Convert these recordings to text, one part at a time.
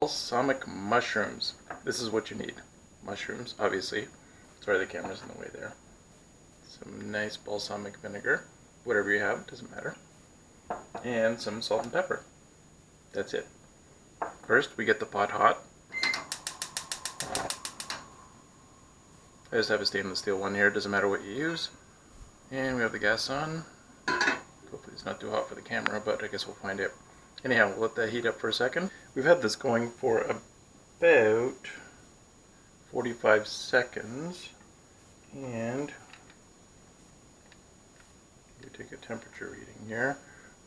Balsamic mushrooms. This is what you need. Mushrooms, obviously. Sorry, the camera's in the way there. Some nice balsamic vinegar. Whatever you have, doesn't matter. And some salt and pepper. That's it. First, we get the pot hot. I just have a stainless steel one here. Doesn't matter what you use. And we have the gas on. Hopefully it's not too hot for the camera, but I guess we'll find out. Anyhow, we'll let that heat up for a second. We've had this going for about 45 seconds. And we take a temperature reading here.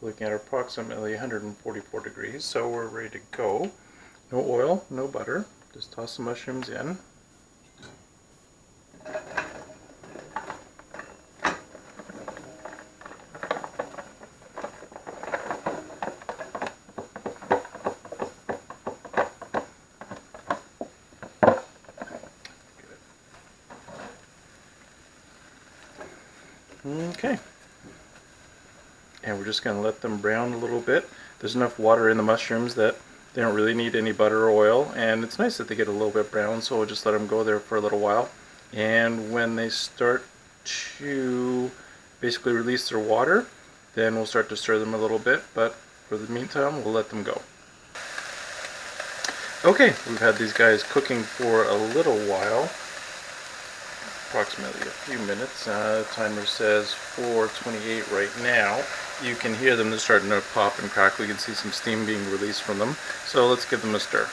We're looking at approximately 144 degrees, so we're ready to go. No oil, no butter. Just toss the mushrooms in. Okay, and we're just going to let them brown a little bit. There's enough water in the mushrooms that they don't really need any butter or oil, and it's nice that they get a little bit brown, so we'll just let them go there for a little while. And when they start to basically release their water, then we'll start to stir them a little bit, but for the meantime we'll let them go. Okay, we've had these guys cooking for a little while. Approximately a few minutes. Timer says 4:28 right now. You can hear them, they're starting to pop and crackle. You can see some steam being released from them. So let's give them a stir.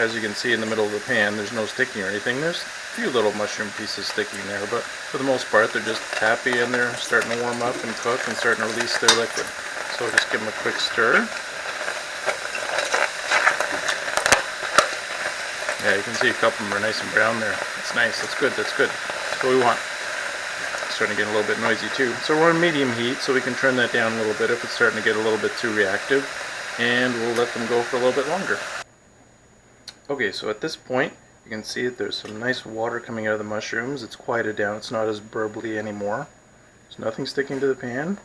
As you can see in the middle of the pan, there's no sticking or anything. There's a few little mushroom pieces sticking there, but for the most part they're just happy and they're starting to warm up and cook and starting to release their liquid. So just give them a quick stir. Yeah, you can see a couple of them are nice and brown there. That's nice, that's good, that's good. That's what we want. It's starting to get a little bit noisy too. So we're on medium heat, so we can turn that down a little bit if it's starting to get a little bit too reactive. And we'll let them go for a little bit longer. Okay, so at this point, you can see that there's some nice water coming out of the mushrooms. It's quieted down, it's not as burbly anymore. There's nothing sticking to the pan.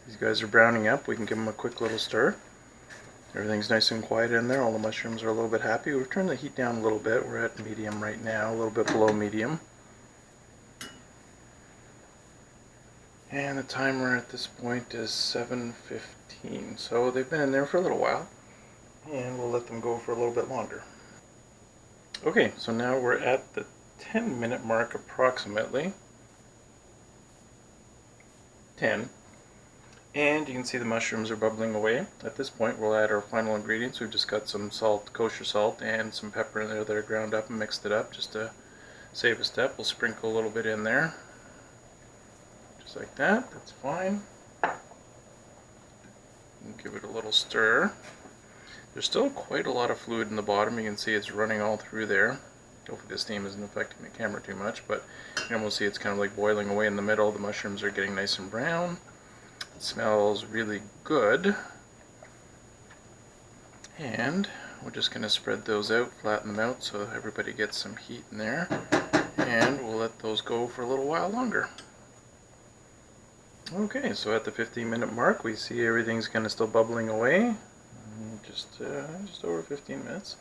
These guys are browning up. We can give them a quick little stir. Everything's nice and quiet in there. All the mushrooms are a little bit happy. We've turned the heat down a little bit. We're at medium right now, a little bit below medium. And the timer at this point is 7:15. So they've been in there for a little while. And we'll let them go for a little bit longer. Okay, so now we're at the 10-minute mark approximately. 10. And you can see the mushrooms are bubbling away. At this point we'll add our final ingredients. We've just got some salt, kosher salt, and some pepper in there that are ground up and mixed it up just to save a step. We'll sprinkle a little bit in there. Just like that, that's fine. And give it a little stir. There's still quite a lot of fluid in the bottom. You can see it's running all through there. Hopefully the steam isn't affecting the camera too much, but you can almost see it's kind of like boiling away in the middle. The mushrooms are getting nice and brown. It smells really good. And we're just going to spread those out, flatten them out so everybody gets some heat in there. And we'll let those go for a little while longer. Okay, so at the 15-minute mark we see everything's kind of still bubbling away. Just over 15 minutes.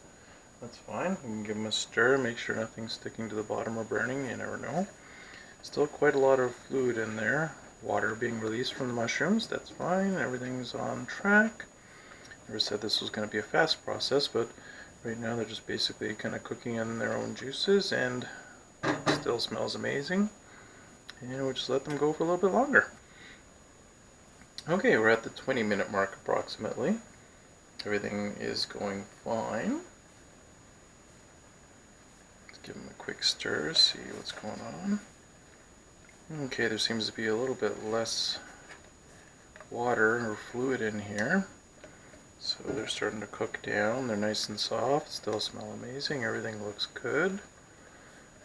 That's fine. We can give them a stir, make sure nothing's sticking to the bottom or burning, you never know. Still quite a lot of fluid in there. Water being released from the mushrooms, that's fine. Everything's on track. Never said this was going to be a fast process, but right now they're just basically kind of cooking in their own juices and still smells amazing. And we'll just let them go for a little bit longer. Okay, we're at the 20-minute mark approximately. Everything is going fine. Let's give them a quick stir, see what's going on. Okay, there seems to be a little bit less water or fluid in here. So they're starting to cook down. They're nice and soft, still smell amazing. Everything looks good.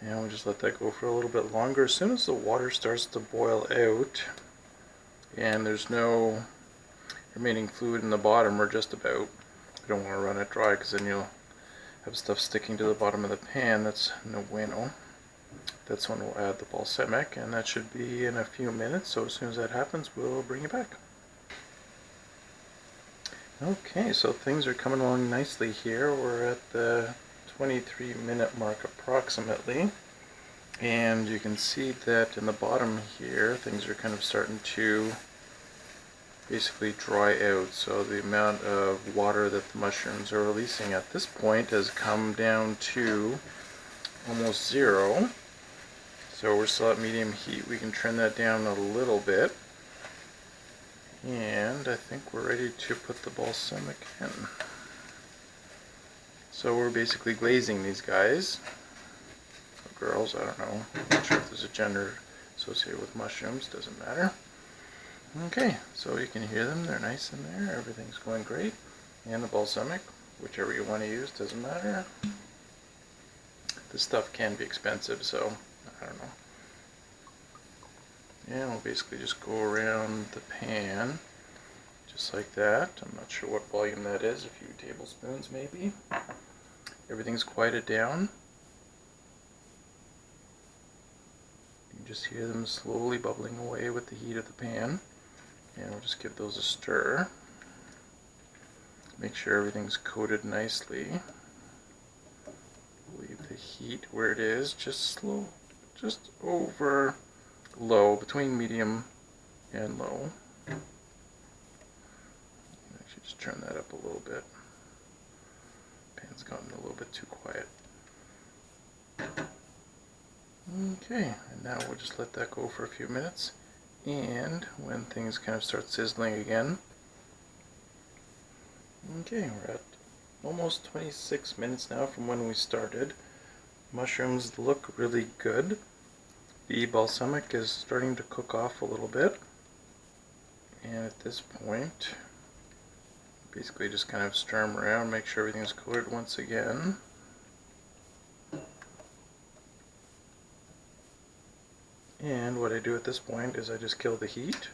And we'll just let that go for a little bit longer. As soon as the water starts to boil out and there's no remaining fluid in the bottom, or just about, you don't want to run it dry because then you'll have stuff sticking to the bottom of the pan. That's no bueno. That's when we'll add the balsamic, and that should be in a few minutes, so as soon as that happens we'll bring it back. Okay, so things are coming along nicely here. We're at the 23-minute mark approximately. And you can see that in the bottom here, things are kind of starting to basically dry out. So the amount of water that the mushrooms are releasing at this point has come down to almost zero. So we're still at medium heat. We can turn that down a little bit. And I think we're ready to put the balsamic in. So we're basically glazing these guys. Or girls, I don't know. I'm not sure if there's a gender associated with mushrooms, doesn't matter. Okay, so you can hear them, they're nice in there, everything's going great. And the balsamic, whichever you want to use, doesn't matter. This stuff can be expensive, so I don't know. And we'll basically just go around the pan, just like that. I'm not sure what volume that is, a few tablespoons maybe. Everything's quieted down. You can just hear them slowly bubbling away with the heat of the pan. And we'll just give those a stir. Make sure everything's coated nicely. Leave the heat where it is, just slow, just over low, between medium and low. Actually just turn that up a little bit. Pan's gotten a little bit too quiet. Okay, and now we'll just let that go for a few minutes. And when things kind of start sizzling again, okay, we're at almost 26 minutes now from when we started. Mushrooms look really good. The balsamic is starting to cook off a little bit. And at this point, basically just kind of stir them around, make sure everything's coated once again. And what I do at this point is I just kill the heat,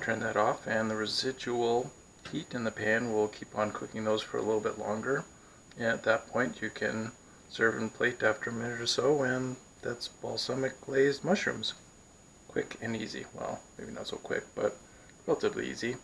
turn that off, and the residual heat in the pan will keep on cooking those for a little bit longer. And at that point you can serve and plate after a minute or so, and that's balsamic glazed mushrooms. Quick and easy. Well, maybe not so quick, but relatively easy.